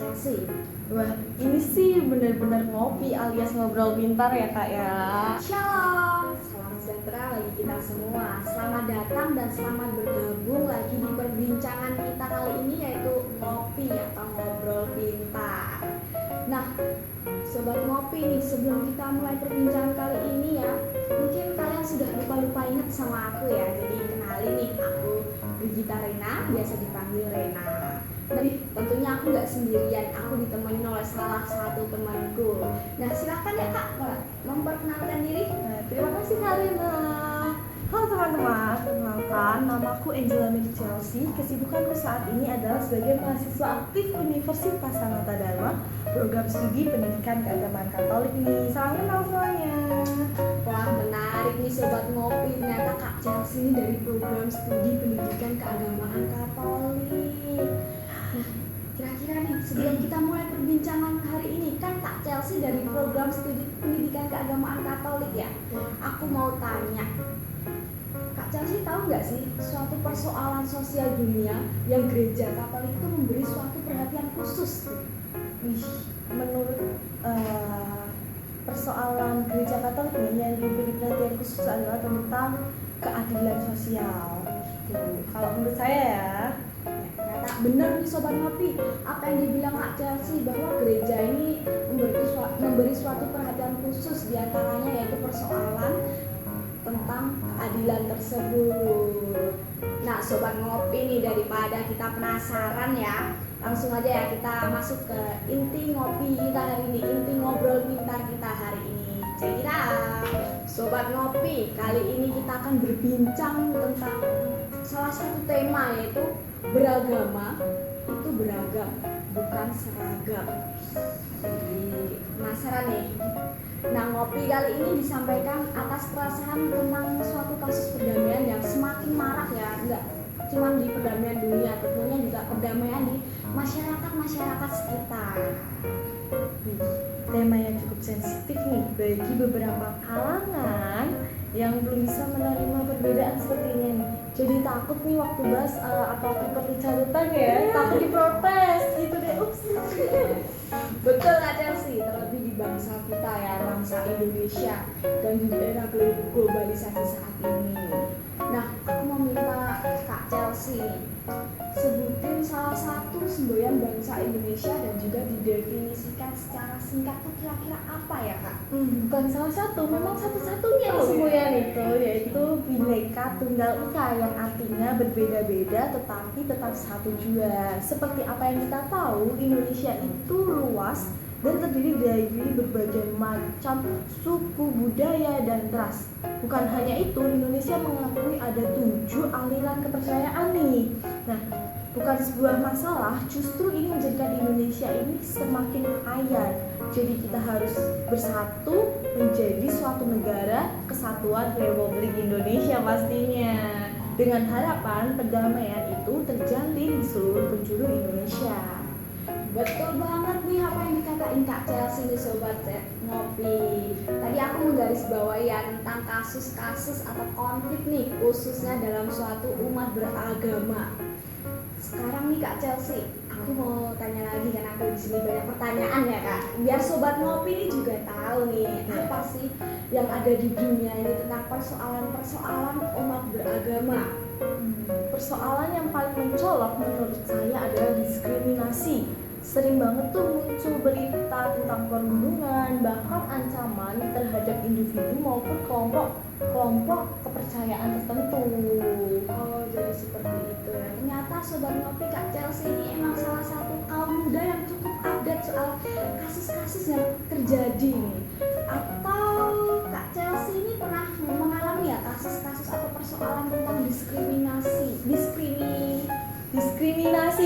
Chelsea. Wah, ini sih benar-benar ngopi alias ngobrol pintar ya kak ya. Shalom, salam sejahtera bagi kita semua. Selamat datang dan selamat bergabung lagi di perbincangan kita kali ini, yaitu ngopi atau ngobrol pintar. Nah, sobat ngopi nih, sebelum kita mulai perbincangan kali ini ya, mungkin kalian sudah lupa ingat sama aku ya. Jadi kenalin nih, aku Brigita Rena, biasa dipanggil Rena. Dan tentunya aku nggak sendirian, aku ditemani oleh salah satu temanku. Nah, silakan ya kak, memperkenalkan diri. Nah, terima kasih Kak Rina. Halo teman-teman, perkenalkan namaku Angela Mary Chelsea. Kesibukanku saat ini adalah sebagai mahasiswa aktif Universitas Sanata Dharma, program studi pendidikan keagamaan Katolik nih. Salam kenal semuanya. Wah, menarik nih sobat ngopi, ternyata Kak Chelsea ini dari program studi pendidikan keagamaan Katolik. Nah, kira-kira nih sebelum kita mulai perbincangan hari ini, kan Kak Chelsea dari program studi pendidikan keagamaan Katolik ya. Aku mau tanya, Kak Chelsea tahu nggak sih suatu persoalan sosial dunia yang gereja Katolik itu memberi suatu perhatian khusus? Wih, menurut persoalan gereja Katolik nih yang diberi perhatian khusus adalah tentang keadilan sosial. Gitu. Kalau menurut saya ya. Ternyata benar nih sobat ngopi, apa yang dibilang Kak Chelsea, bahwa gereja ini memberi suatu perhatian khusus, diantaranya yaitu persoalan tentang keadilan tersebut. Nah sobat ngopi nih, daripada kita penasaran ya, langsung aja ya kita masuk ke inti ngopi kita hari ini, inti ngobrol pintar kita hari ini. Check it out. Sobat ngopi, kali ini kita akan berbincang tentang salah satu tema, yaitu beragama itu beragam, bukan seragam. Jadi penasaran nih. Nah, ngopi kali ini disampaikan atas perasaan tentang suatu kasus perdamaian yang semakin marak ya, enggak cuma di perdamaian dunia, tentunya juga perdamaian di masyarakat sekitar. Tema yang cukup sensitif nih bagi beberapa kalangan yang belum bisa menerima perbedaan seperti ini nih. Jadi takut nih waktu bahas atau seperti catatan ya, takut diprotes gitu deh. Ups. Betul Kak Chelsea, terlebih di bangsa kita ya, bangsa Indonesia, dan di era globalisasi saat ini. Nah, aku mau minta Kak Chelsea nih, sebutin salah satu semboyan bangsa Indonesia dan juga didefinisikan secara singkat tuh kira-kira apa ya Kak? Bukan salah satu, memang satu-satunya semboyan itu, yaitu Bhinneka Tunggal Ika, yang artinya berbeda-beda tetapi tetap satu jua. Seperti apa yang kita tahu, Indonesia itu luas dan terdiri dari berbagai macam suku, budaya, dan ras. Bukan hanya itu, Indonesia mengakui ada 7 aliran kepercayaan nih. Nah, bukan sebuah masalah, justru ini menjadikan Indonesia ini semakin kaya. Jadi kita harus bersatu menjadi suatu negara kesatuan Republik Indonesia pastinya. Dengan harapan perdamaian itu terjalin di seluruh penjuru Indonesia. Betul banget nih apa yang dikatain Kak Chelsea nih sobat ngopi. Tadi aku menggarisbawahi ya tentang kasus-kasus atau konflik nih, khususnya dalam suatu umat beragama. Sekarang nih Kak Chelsea, aku mau tanya lagi, karena aku di sini banyak pertanyaan ya Kak. Biar sobat ngopi ini juga tahu nih apa sih yang ada di dunia ini tentang persoalan-persoalan umat beragama. Persoalan yang paling mencolok menurut saya adalah diskriminasi. Sering banget tuh muncul berita tentang perundungan, bahkan ancaman terhadap individu maupun kelompok kepercayaan tertentu. Oh, jadi seperti itu ya. Ternyata sobat ngopi Kak Chelsea ini emang salah satu kaum muda yang cukup update soal kasus-kasus yang terjadi nih. Atau Kak Chelsea ini pernah mengalami ya kasus-kasus atau persoalan tentang diskriminasi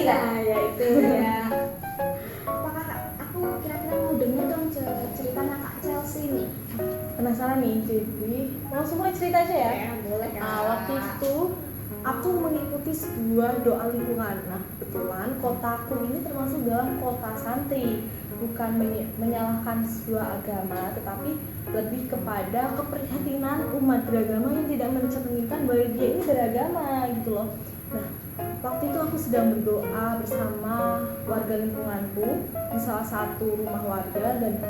lah ya itu ya. Apakah aku kira-kira mau denger dong ceritanya Kak Chelsea nih. Penasaran nih, jadi langsung mulai cerita aja ya. Boleh Kak. Waktu itu aku mengikuti sebuah doa lingkungan. Nah, kebetulan kotaku ini termasuk dalam kota santri. Bukan menyalahkan sebuah agama, tetapi lebih kepada keprihatinan umat beragama yang tidak mencerminkan bahwa dia ini beragama gitu loh. Nah, waktu itu aku sedang berdoa bersama warga lingkunganku di salah satu rumah warga, dan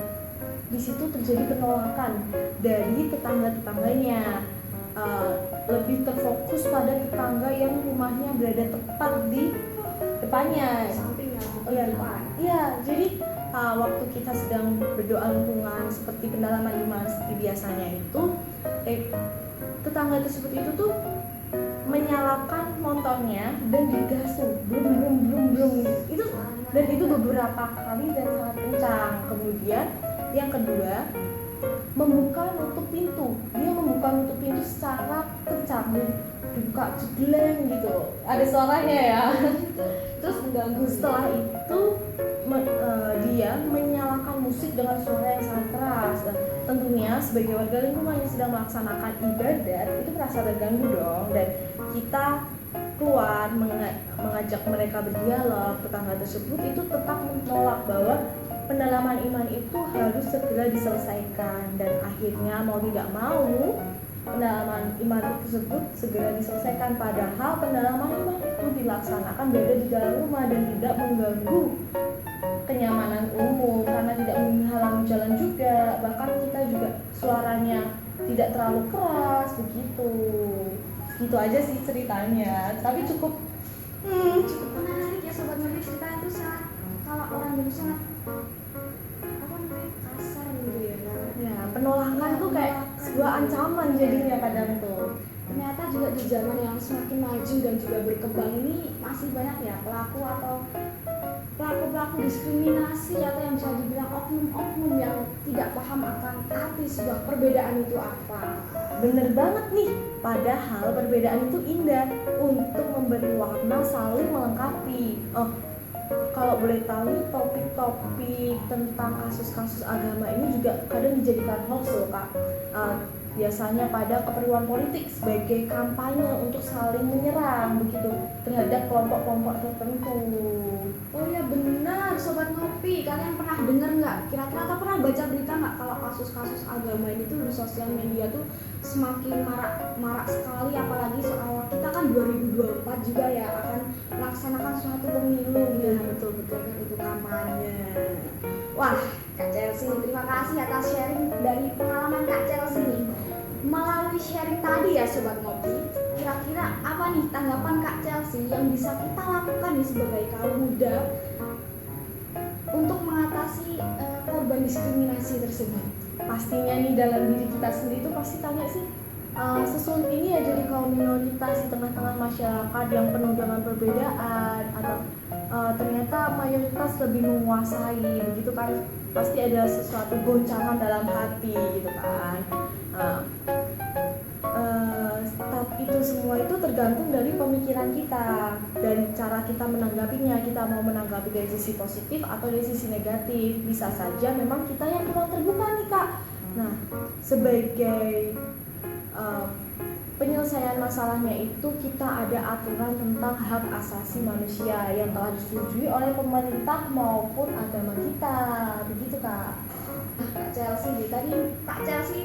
di situ terjadi penolakan dari tetangga-tetangganya. Lebih terfokus pada tetangga yang rumahnya berada tepat di depannya. Sampingnya. Oh iya, iya. Jadi waktu kita sedang berdoa lingkungan seperti pendalaman iman seperti biasanya itu, tetangga tersebut itu tuh menyalakan motornya dan digas tuh, brum itu, dan itu beberapa kali dan sangat kencang. Kemudian yang kedua, membuka nutup pintu. Dia membuka nutup pintu secara kencang, dibuka jegleng gitu, ada suaranya ya. Terus mengganggu. setelah itu dia menyalakan musik dengan suara yang sangat keras. Dan tentunya sebagai warga lingkungan yang sedang melaksanakan ibadat itu merasa terganggu dong, dan kita keluar mengajak mereka berdialog. Tetangga tersebut itu tetap menolak bahwa pendalaman iman itu harus segera diselesaikan, dan akhirnya mau tidak mau pendalaman iman tersebut segera diselesaikan, padahal pendalaman iman itu dilaksanakan berada di dalam rumah dan tidak mengganggu kenyamanan umum karena tidak menghalangi jalan juga, bahkan kita juga suaranya tidak terlalu keras begitu. Gitu aja sih ceritanya, tapi cukup menarik ya sobat ngopi. Ceritanya itu sangat, kalau orang dulu sangat kasar gitu ya. ya, penolakan tuh kayak sebuah ancaman jadinya kadang tuh. Ternyata juga di zaman yang semakin maju dan juga berkembang ini masih banyak ya pelaku diskriminasi, atau yang bisa dibilang oknum-oknum yang tidak paham akan arti sebuah perbedaan itu apa. Bener banget nih, padahal perbedaan itu indah untuk memberi warna saling melengkapi. Kalau boleh tahu nih, topik-topik tentang kasus-kasus agama ini juga kadang dijadikan hoax loh Kak. Biasanya pada keperluan politik sebagai kampanye untuk saling menyerang begitu terhadap kelompok-kelompok tertentu. Oh ya benar sobat ngopi, kalian pernah dengar nggak? Kira-kira atau pernah baca berita nggak kalau kasus-kasus agama ini tuh di sosial media tuh semakin marak sekali, apalagi soal kita kan 2024 juga ya akan melaksanakan suatu pemilu Ya, gitu. betul-betul. Kan itu kampanye. Wah, Kak Chelsea, terima kasih atas sharing dari pengalaman Kak Chelsea nih. Melalui sharing tadi ya sobat ngopi, kira-kira apa nih tanggapan Kak Chelsea yang bisa kita lakukan nih sebagai kaum muda untuk mengatasi korban diskriminasi tersebut? Pastinya nih dalam diri kita sendiri tuh pasti tanya sih, sesulit ini ya jadi kaum minoritas di tengah-tengah masyarakat yang penuh dengan perbedaan, atau ternyata mayoritas lebih menguasai begitu kan, pasti ada sesuatu goncangan dalam hati gitu kan. Tapi itu semua itu tergantung dari pemikiran kita dan cara kita menanggapinya. Kita mau menanggapi dari sisi positif atau dari sisi negatif. Bisa saja memang kita yang kurang terbuka nih Kak. Nah, sebagai penyelesaian masalahnya itu kita ada aturan tentang hak asasi manusia yang telah disetujui oleh pemerintah maupun agama kita, begitu Kak. Kak Chelsea, tadi Kak Chelsea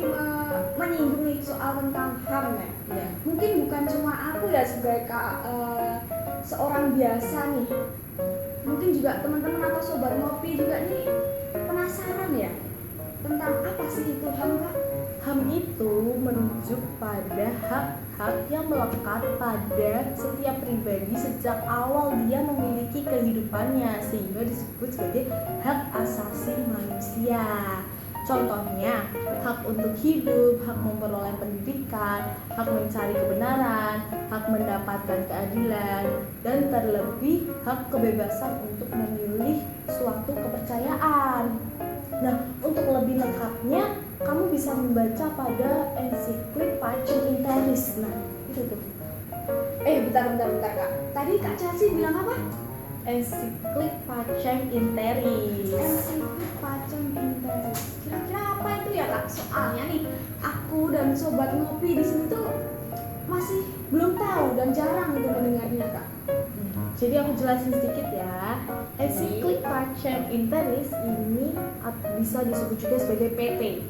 menyinggung nih soal tentang HAM ya. Ya. Mungkin bukan cuma aku ya sebagai seorang biasa nih, mungkin juga teman-teman atau sobat ngopi juga nih penasaran ya tentang apa sih itu HAM Kak? HAM itu merujuk pada hak-hak yang melekat pada setiap pribadi sejak awal dia memiliki kehidupannya, sehingga disebut sebagai hak asasi manusia. Contohnya, hak untuk hidup, hak memperoleh pendidikan, hak mencari kebenaran, hak mendapatkan keadilan, dan terlebih hak kebebasan untuk memilih suatu kepercayaan. Nah, untuk lebih lengkapnya, kamu bisa membaca pada ensiklik Pacem in Terris. Nah, itu tuh. Bentar Kak. Tadi Kak Chelsea bilang apa? Ensiklik Pacem in Terris. Ensiklik Pacem in Terris. Kira-kira apa itu ya Kak? Soalnya nih, aku dan sobat ngopi di sini tuh masih belum tahu dan jarang gitu mendengarnya Kak. Jadi aku jelasin sedikit ya. Ensiklik Pacem in Terris ini bisa disebut juga sebagai PT.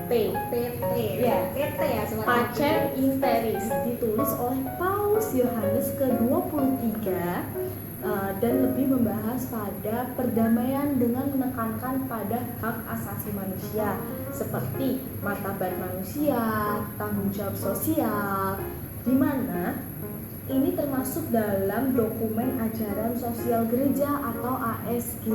PT ya. PT ya sobat Pacem in Terris ditulis oleh Paus Paus Yohanes ke-23 dan lebih membahas pada perdamaian dengan menekankan pada hak asasi manusia seperti martabat manusia, tanggung jawab sosial, di mana ini termasuk dalam dokumen ajaran sosial gereja atau ASG.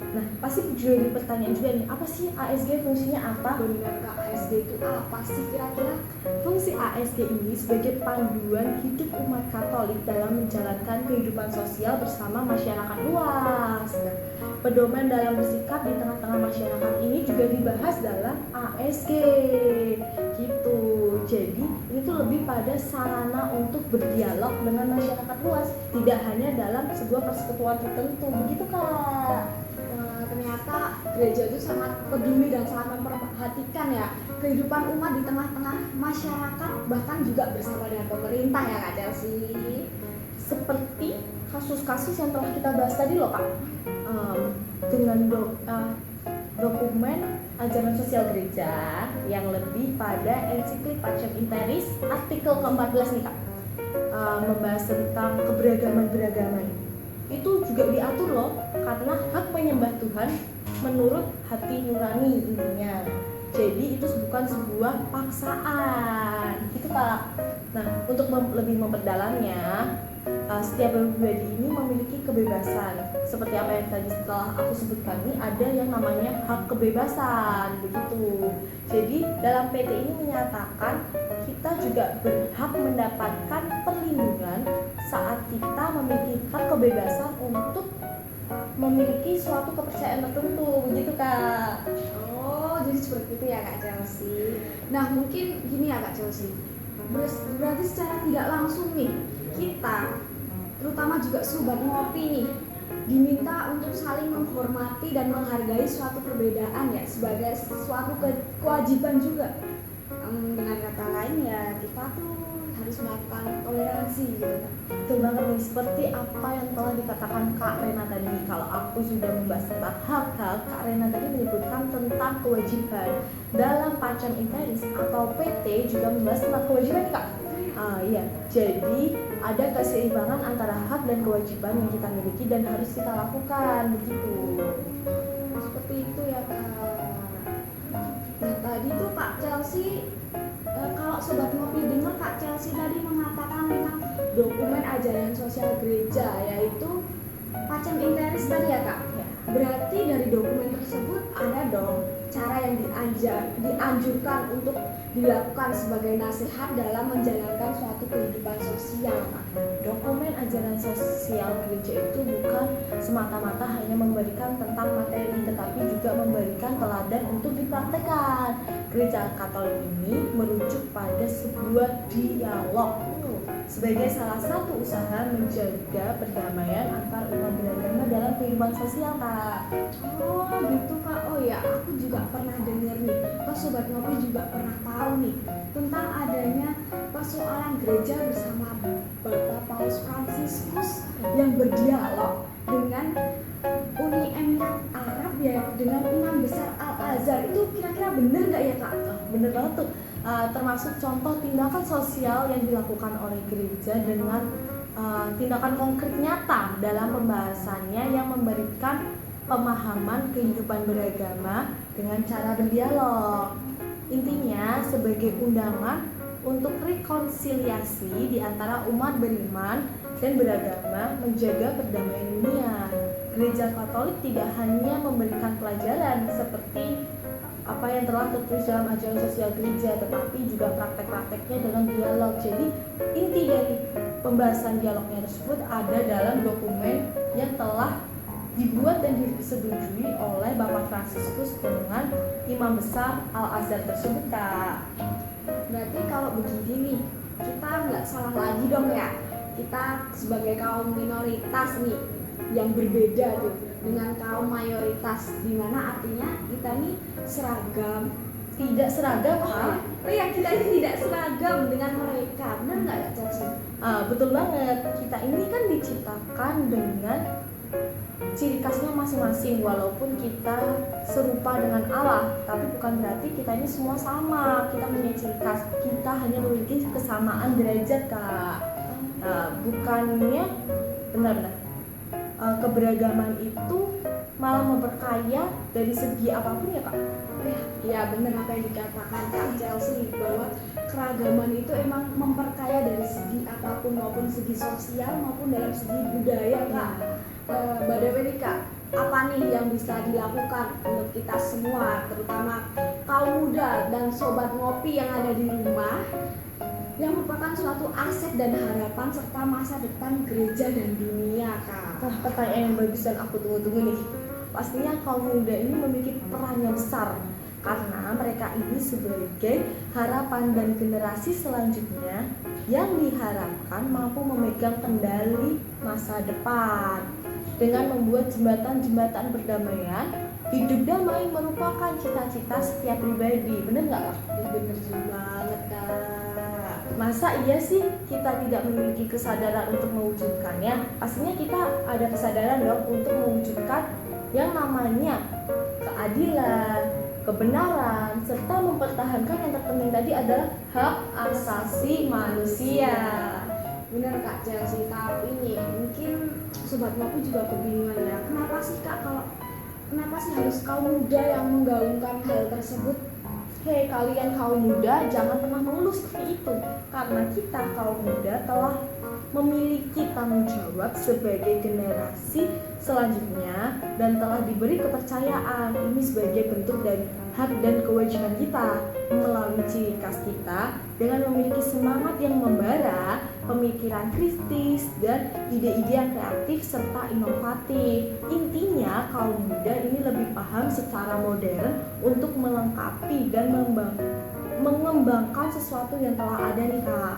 Nah, pasti juga jadi pertanyaan juga nih, apa sih ASG, fungsinya apa? Benar Kak, ASG itu apa sih kira-kira? Fungsi ASG ini sebagai panduan hidup umat Katolik dalam menjalankan kehidupan sosial bersama masyarakat luas. Nah, pedoman dalam bersikap di tengah-tengah masyarakat ini juga dibahas dalam ASG gitu. Jadi ini tuh lebih pada sarana untuk berdialog dengan masyarakat luas, tidak hanya dalam sebuah persekutuan tertentu, begitu Kak. Ternyata gereja itu sangat peduli dan sangat memperhatikan ya kehidupan umat di tengah-tengah masyarakat, bahkan juga bersama dengan pemerintah ya Kak Chelsea. Seperti kasus-kasus yang telah kita bahas tadi loh Kak, dengan dokumen ajaran sosial gereja yang lebih pada ensiklik Pacem in Terris artikel ke-14 nih Kak, membahas tentang keberagaman itu juga diatur loh, karena hak menyembah Tuhan menurut hati nurani intinya. Jadi itu bukan sebuah paksaan gitu Kak. Nah, untuk lebih memperdalamnya, setiap pribadi ini memiliki kebebasan. Seperti apa yang tadi setelah aku sebutkan ini, ada yang namanya hak kebebasan begitu. Jadi dalam PT ini menyatakan kita juga berhak mendapatkan perlindungan saat kita memiliki hak kebebasan untuk memiliki suatu kepercayaan tertentu begitu Kak. Oh, jadi seperti itu ya Kak Chelsea. Nah, mungkin gini ya Kak Chelsea, berarti secara tidak langsung nih kita, terutama juga sobat ngopi nih, diminta untuk saling menghormati dan menghargai suatu perbedaan ya, sebagai suatu kewajiban juga. Dengan kata lain ya, kita tuh harus melakukan toleransi gitu kan. Betul banget nih, seperti apa yang telah dikatakan Kak Rena tadi. Kalau aku sudah membahas tentang hak-hak, Kak Rena tadi menyebutkan tentang kewajiban. Dalam Pacem in Terris atau PT juga membahas tentang kewajiban nih Kak. Iya, jadi ada keseimbangan antara hak dan kewajiban yang kita miliki dan harus kita lakukan begitu. Seperti itu ya Kak. Nah, tadi tuh Kak Chelsea, kalau sobat ngopi dengar Kak Chelsea tadi mengatakan tentang dokumen ajaran sosial gereja, yaitu Pacem in Terris tadi ya Kak. Ya. Berarti dari dokumen tersebut ada dong cara yang dianjurkan untuk dilakukan sebagai nasihat dalam menjalankan suatu kehidupan sosial Kak. Dokumen ajaran sosial gereja itu bukan semata-mata hanya memberikan tentang materi, tetapi juga memberikan teladan untuk dipraktekkan. Gereja Katolik ini merujuk pada sebuah dialog sebagai salah satu usaha menjaga perdamaian antar umat beragama dalam kehidupan sosial Kak. Oh gitu Kak. Oh ya, aku juga pernah dengar nih, pas sobat ngopi juga pernah tahu nih tentang adanya persoalan gereja bersama Bapak Paus Fransiskus yang berdialog dengan Uni Emirat Arab ya, dengan Imam Besar Al-Azhar. Itu kira-kira benar nggak ya Kak? Bener banget tuh, termasuk contoh tindakan sosial yang dilakukan oleh gereja dengan tindakan konkret nyata dalam pembahasannya yang memberikan pemahaman kehidupan beragama dengan cara berdialog. Intinya sebagai undangan untuk rekonsiliasi di antara umat beriman dan beragama menjaga perdamaian dunia. Gereja Katolik tidak hanya memberikan pelajaran seperti apa yang telah tertulis dalam ajaran sosial gereja, tetapi juga praktek-prakteknya dalam dialog. Jadi inti dari pembahasan dialognya tersebut ada dalam dokumen yang telah dibuat dan disetujui oleh Bapak Fransiskus dengan Imam Besar Al-Azhar tersebut Kak. Berarti kalau begini nih, kita nggak salah lagi dong ya, kita sebagai kaum minoritas nih yang berbeda tuh dengan kaum mayoritas, dimana artinya kita ini seragam, Tidak seragam Kak. oh ya, kita ini tidak seragam dengan mereka, benar nggak ya Chelsea? Betul banget, kita ini kan diciptakan dengan ciri khasnya masing-masing. Walaupun kita serupa dengan Allah, tapi bukan berarti kita ini semua sama. Kita punya ciri khas, kita hanya memiliki kesamaan derajat Kak. Bukannya benar-benar keberagaman itu malah memperkaya dari segi apapun ya Kak? Ya benar apa yang dikatakan Kak Chelsea, bahwa keragaman itu emang memperkaya dari segi apapun, maupun segi sosial maupun dalam segi budaya Kak. By the way nih Kak, apa nih yang bisa dilakukan untuk kita semua, terutama kaum muda dan sobat ngopi yang ada di rumah, yang merupakan suatu aset dan harapan serta masa depan gereja dan dunia Kak? Pertanyaan yang bagus dan aku tunggu-tunggu nih. Pastinya kaum muda ini memiliki peran yang besar karena mereka ini sebagai harapan dan generasi selanjutnya yang diharapkan mampu memegang kendali masa depan. Dengan membuat jembatan-jembatan perdamaian, hidup damai merupakan cita-cita setiap pribadi. Bener nggak Kak? Bener banget Kak. Masa iya sih kita tidak memiliki kesadaran untuk mewujudkannya? Pastinya kita ada kesadaran dong untuk mewujudkan yang namanya keadilan, kebenaran, serta mempertahankan yang terpenting tadi adalah hak asasi manusia. Bener Kak Chelsea, tapi nih mungkin sobat ngopi juga kebingungan ya. Kenapa sih harus kaum muda yang menggaungkan hal tersebut? Hei kalian kaum muda, jangan pernah mengeluh seperti itu. Karena kita kaum muda telah memiliki tanggung jawab sebagai generasi selanjutnya dan telah diberi kepercayaan ini sebagai bentuk dari hak dan kewajiban kita melalui ciri khas kita dengan memiliki semangat yang membara, pemikiran kritis dan ide-ide yang kreatif serta inovatif. Intinya kaum muda ini lebih paham secara modern untuk melengkapi dan mengembangkan sesuatu yang telah ada nih Kak.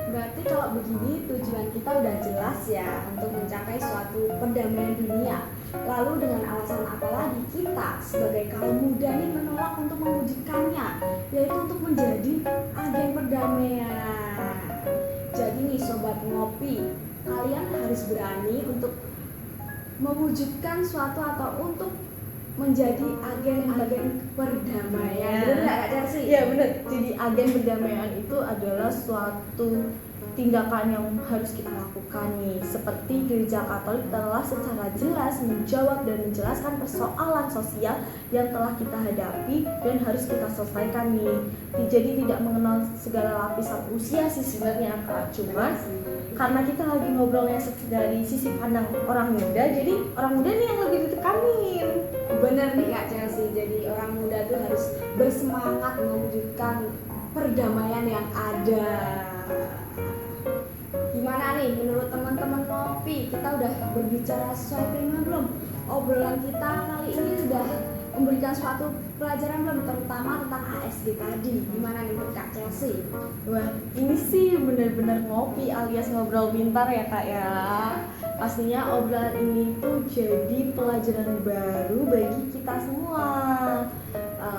Berarti kalau begini tujuan kita udah jelas ya, untuk mencapai suatu perdamaian dunia. Lalu dengan alasan apa lagi kita sebagai kaum muda nih menolak untuk mewujudkannya, yaitu untuk menjadi agen perdamaian. Jadi nih sobat ngopi, kalian harus berani untuk mewujudkan suatu atau untuk menjadi agen-agen perdamaian. Benar nggak Kak Chelsea? Iya benar. Jadi agen perdamaian itu adalah suatu tindakan yang harus kita lakukan nih. Seperti Gereja Katolik telah secara jelas menjawab dan menjelaskan persoalan sosial yang telah kita hadapi dan harus kita selesaikan nih. Jadi tidak mengenal segala lapisan usia sih sebenarnya Kak. Cuma karena kita lagi ngobrolnya dari sisi pandang orang muda, jadi orang muda nih yang lebih ditekanin. Bener nih Kak Chelsea, jadi orang muda tuh harus bersemangat mewujudkan perdamaian yang ada. Gimana nih menurut teman-teman ngopi, kita udah berbicara sesuai tema belum? Obrolan kita kali ini sudah memberikan suatu pelajaran belum, terutama tentang ASG tadi? Gimana nih menurut Kak Chelsea? Wah ini sih benar-benar ngopi alias ngobrol pintar ya Kak ya. Pastinya obrolan ini tuh jadi pelajaran baru bagi kita semua.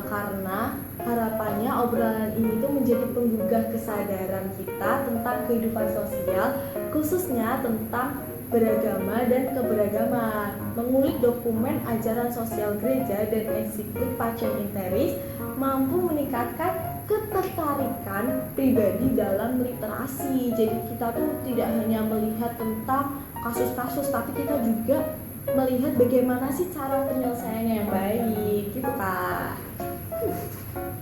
Karena harapannya obrolan ini tuh menjadi penggugah kesadaran kita tentang kehidupan sosial, khususnya tentang beragama dan keberagaman. Mengulik dokumen ajaran sosial gereja dan ensiklik Pacem in Terris mampu meningkatkan ketertarikan pribadi dalam literasi. Jadi kita tuh tidak hanya melihat tentang kasus-kasus, tapi kita juga melihat bagaimana sih cara penyelesaiannya yang baik gitu Kak.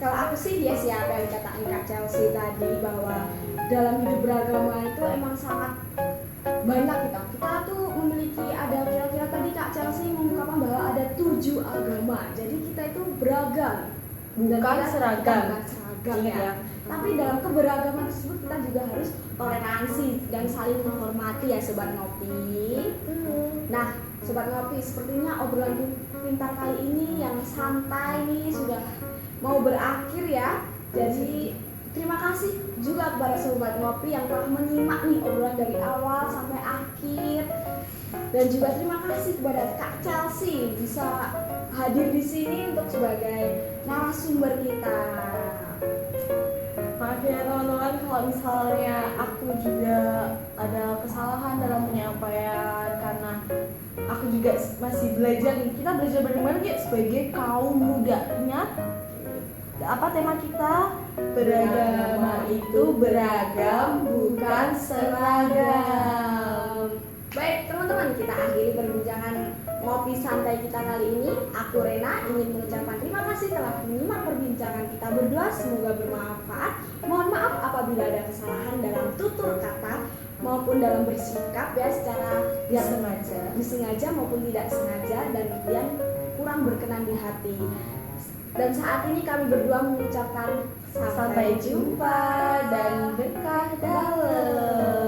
Kalau aku sih ya siapa yang dikatakan Kak Chelsea tadi, bahwa dalam hidup beragama itu emang sangat banyak kita tuh memiliki, ada kira-kira tadi Kak Chelsea mengungkapkan bahwa ada 7 agama. Jadi kita itu beragam, Bukan seragam. bukan seragam ya. Iya. Tapi dalam keberagaman tersebut kita juga harus toleransi dan saling menghormati ya sobat ngopi. Nah sobat ngopi, sepertinya obrolan pintar kali ini yang santai nih sudah mau berakhir ya. Jadi terima kasih juga kepada sobat ngopi yang telah menyimak nih obrolan dari awal sampai akhir. Dan juga terima kasih kepada Kak Chelsea bisa hadir di sini untuk sebagai narasumber kita. Maaf ya teman-teman kalau misalnya aku juga ada kesalahan dalam penyampaian, karena aku juga masih belajar nih. Kita belajar bagaimana ya sebagai kaum muda. Ingat apa tema kita? Beragama itu beragam, bukan seragam. Baik teman-teman, kita akhiri perbincangan ngopi santai kita kali ini. Aku Rena ingin mengucapkan terima kasih telah menyimak perbincangan kita berdua. Semoga bermanfaat. Mohon maaf apabila ada kesalahan dalam tutur kata maupun dalam bersikap ya, secara disengaja maupun tidak sengaja, dan yang kurang berkenan di hati. Dan saat ini kami berdua mengucapkan Sampai jumpa dan berkah dalam.